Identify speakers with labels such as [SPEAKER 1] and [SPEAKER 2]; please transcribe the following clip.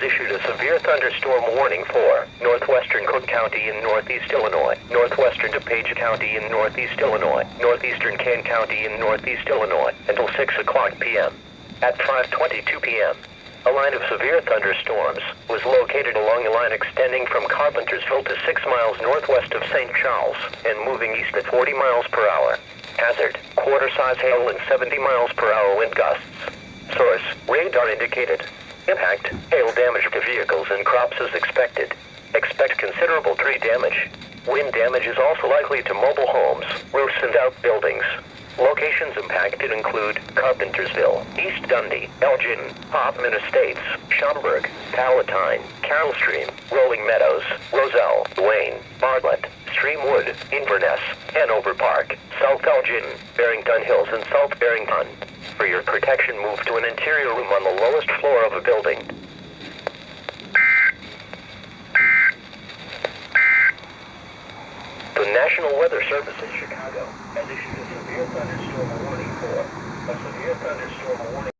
[SPEAKER 1] issued a severe thunderstorm warning for northwestern Cook County in northeast Illinois, northwestern DuPage County in northeast Illinois, northeastern Kane County in northeast Illinois, until 6 o'clock p.m. At 5:22 p.m., a line of severe thunderstorms was located along a line extending from Carpentersville to 6 miles northwest of St. Charles and moving east at 40 miles per hour. Hazard, quarter-size hail and 70 miles per hour wind gusts. Source, radar indicated. Impact, hail damage to vehicles and crops is expected. Expect considerable tree damage. Wind damage is also likely to mobile homes, roofs and outbuildings. Locations impacted include Carpentersville, East Dundee, Elgin, Hoffman Estates, Schaumburg, Palatine, Carroll Stream, Rolling Meadows, Roselle, Wayne, Bartlett, Streamwood, Inverness, Hanover Park, South Elgin, Barrington Hills and South Barrington. For your protection, move to an interior room on the lowest floor of a building. The National Weather Service in Chicago has issued a severe thunderstorm warning for a severe thunderstorm warning.